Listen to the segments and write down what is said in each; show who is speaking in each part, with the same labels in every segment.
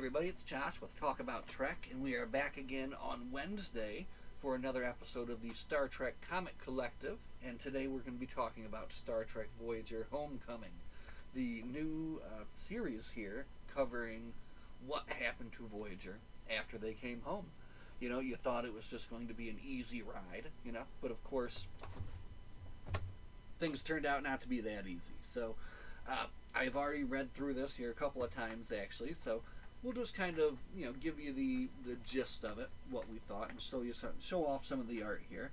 Speaker 1: everybody, it's Josh with Talk About Trek, and we are back again on Wednesday for another episode of the Star Trek Comic Collective, and today we're going to be talking about Star Trek Voyager Homecoming, the new series here covering what happened to Voyager after they came home. You know, you thought it was just going to be an easy ride, but of course, things turned out not to be that easy. So, I've already read through this here a couple of times, actually, so we'll just kind of, give you the gist of it, what we thought, and show off some of the art here.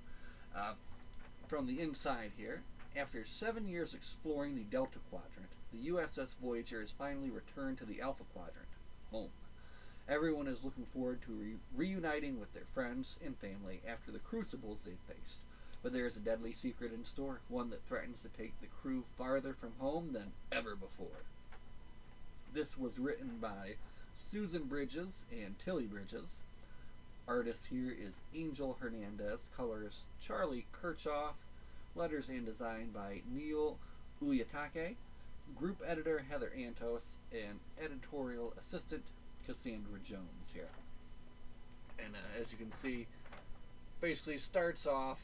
Speaker 1: From the inside here, after 7 years exploring the Delta Quadrant, the USS Voyager has finally returned to the Alpha Quadrant, home. Everyone is looking forward to reuniting with their friends and family after the crucibles they've faced. But there is a deadly secret in store, one that threatens to take the crew farther from home than ever before. This was written by Susan Bridges and Tilly Bridges. Artist here is Angel Hernandez, colorist Charlie Kirchhoff, letters and design by Neil Uyatake, group editor Heather Antos, and editorial assistant Cassandra Jones here. And as you can see, basically starts off,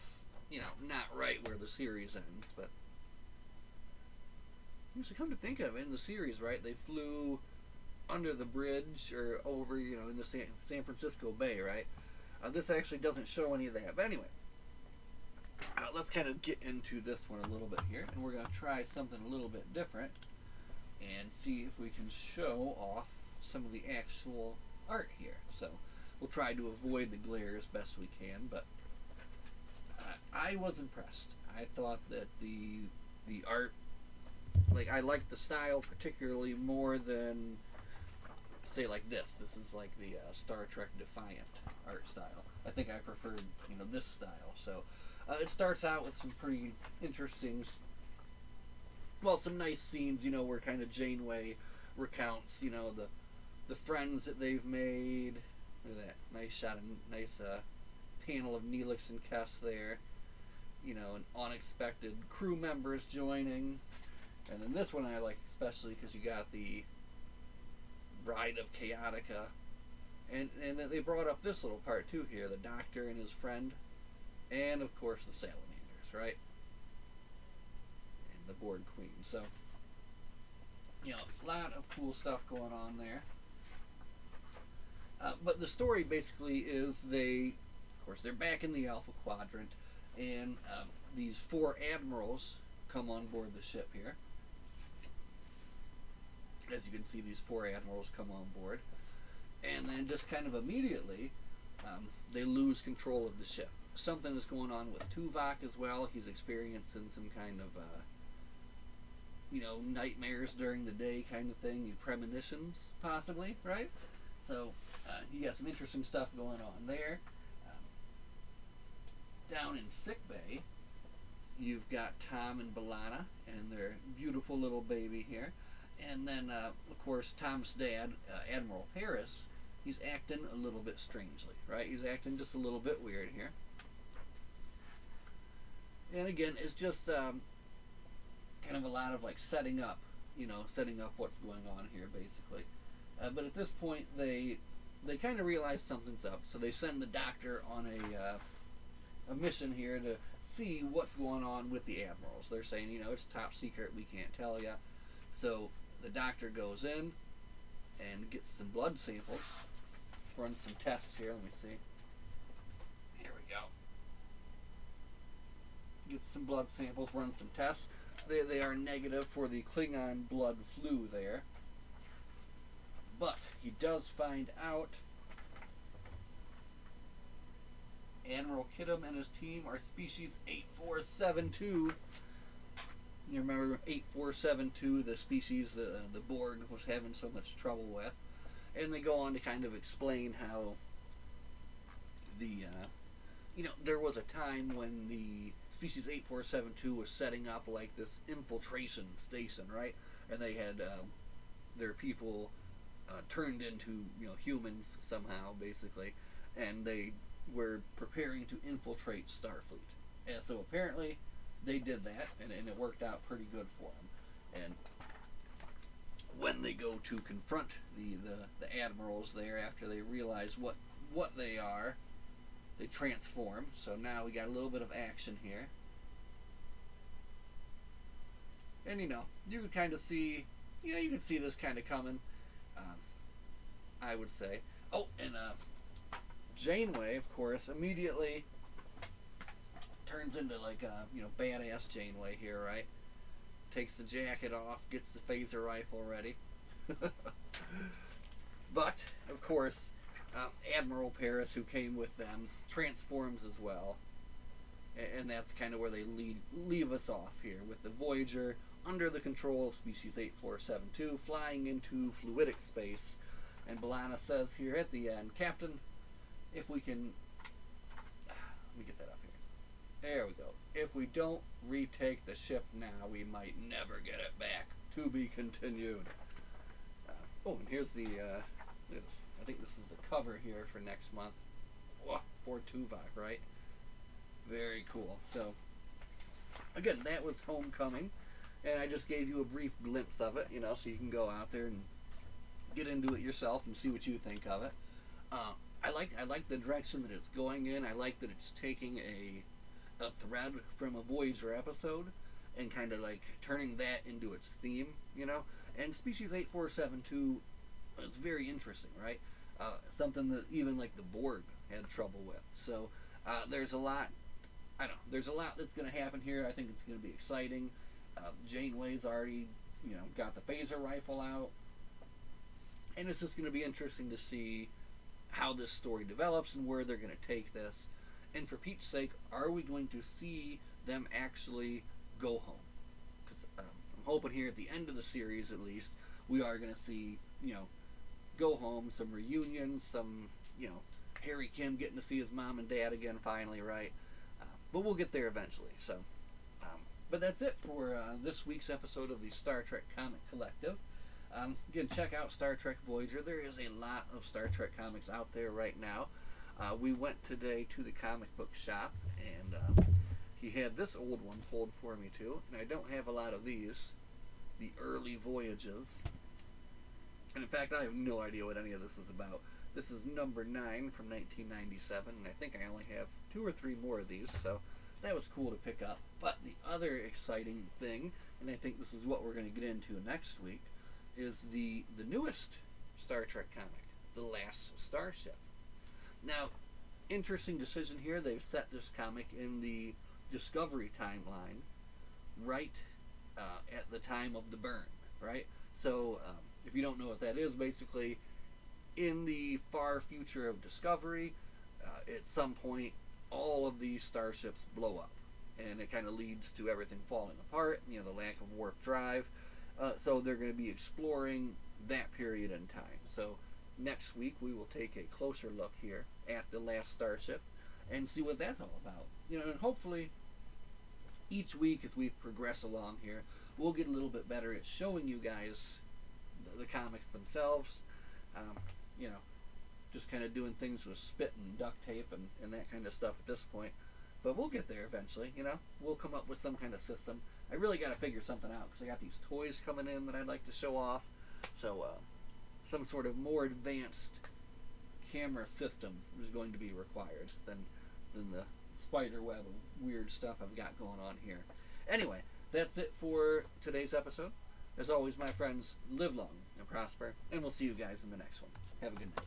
Speaker 1: not right where the series ends, but so come to think of it, in the series, right, they flew under the bridge or over, in the San Francisco Bay, right? This actually doesn't show any of that. But anyway, let's kind of get into this one a little bit here, and we're going to try something a little bit different and see if we can show off some of the actual art here. So we'll try to avoid the glare as best we can, but I was impressed. I thought that the art, I liked the style particularly more than, say, like this. This is like the Star Trek Defiant art style. I think I preferred, this style. So it starts out with some pretty interesting, some nice scenes, where kind of Janeway recounts, the friends that they've made. Look at that. Nice shot, nice panel of Neelix and Kes there. And unexpected crew members joining. And then this one I like especially because you got the Bride of Chaotica. And then they brought up this little part too here, the Doctor and his friend. And of course the Salamanders, right? And the Borg Queen. So, a lot of cool stuff going on there. But the story basically is they're back in the Alpha Quadrant, and these 4 admirals come on board the ship here. As you can see, these 4 admirals come on board, and then just kind of immediately they lose control of the ship. Something is going on with Tuvok as well. He's experiencing some kind of nightmares during the day kind of thing, premonitions possibly, right? So you got some interesting stuff going on there. Down in sickbay, you've got Tom and B'Elanna and their beautiful little baby here. And then, of course, Tom's dad, Admiral Harris, he's acting a little bit strangely, right? He's acting just a little bit weird here. And again, it's just kind of a lot of setting up what's going on here, basically. But at this point, they kind of realize something's up, so they send the Doctor on a mission here to see what's going on with the admirals. They're saying, it's top secret, we can't tell ya. So the Doctor goes in and gets some blood samples, runs some tests here. Let me see. Here we go. Gets some blood samples, runs some tests. They are negative for the Klingon blood flu there. But he does find out Admiral Kidum and his team are species 8472. You remember 8472, the species the Borg was having so much trouble with. And they go on to kind of explain how there was a time when the species 8472 was setting up like this infiltration station, right? And they had their people turned into humans somehow, basically, and they were preparing to infiltrate Starfleet. And so apparently they did that, and it worked out pretty good for them. And when they go to confront the admirals there after they realize what they are, they transform. So now we got a little bit of action here. And you can kind of see, you can see this kind of coming, I would say. Oh, and Janeway, of course, immediately turns into like badass Janeway here, right? Takes the jacket off, gets the phaser rifle ready. But of course, Admiral Paris, who came with them, transforms as well, and that's kind of where they leave us off here with the Voyager under the control of species 8472, flying into fluidic space. And B'Elanna says here at the end, Captain, if we can, let me get that up here. There we go. If we don't retake the ship now, we might never get it back. To be continued. And here's the, look at this. I think this is the cover here for next month. Whoa, for Tuvok, right? Very cool. So, again, that was Homecoming. And I just gave you a brief glimpse of it, so you can go out there and get into it yourself and see what you think of it. I like the direction that it's going in. I like that it's taking a thread from a Voyager episode and kind of like turning that into its theme, And Species 8472 is very interesting, right? Something that even like the Borg had trouble with. So there's a lot. There's a lot that's going to happen here. I think it's going to be exciting. Janeway's already, got the phaser rifle out. And it's just going to be interesting to see how this story develops and where they're going to take this. And for Pete's sake, are we going to see them actually go home? Because I'm hoping here at the end of the series, at least, we are going to see, go home, some reunions, some, Harry Kim getting to see his mom and dad again finally, right? But we'll get there eventually. So, but that's it for this week's episode of the Star Trek Comic Collective. Again, check out Star Trek Voyager. There is a lot of Star Trek comics out there right now. We went today to the comic book shop, and he had this old one pulled for me too. And I don't have a lot of these, the early Voyages. And in fact, I have no idea what any of this is about. This is number 9 from 1997, and I think I only have 2 or 3 more of these, so that was cool to pick up. But the other exciting thing, and I think this is what we're going to get into next week, is the newest Star Trek comic, The Last Starship. Now, interesting decision here. They've set this comic in the Discovery timeline right at the time of the burn, right? So, if you don't know what that is, basically, in the far future of Discovery, at some point, all of these starships blow up. And it kind of leads to everything falling apart, the lack of warp drive. So they're going to be exploring that period in time. So next week we will take a closer look here at The Last Starship and see what that's all about. And hopefully each week as we progress along here, we'll get a little bit better at showing you guys the comics themselves. Just kind of doing things with spit and duct tape and that kind of stuff at this point. But we'll get there eventually, We'll come up with some kind of system. I really got to figure something out because I got these toys coming in that I'd like to show off. So some sort of more advanced camera system is going to be required than the spider web of weird stuff I've got going on here. Anyway, that's it for today's episode. As always, my friends, live long and prosper, and we'll see you guys in the next one. Have a good night.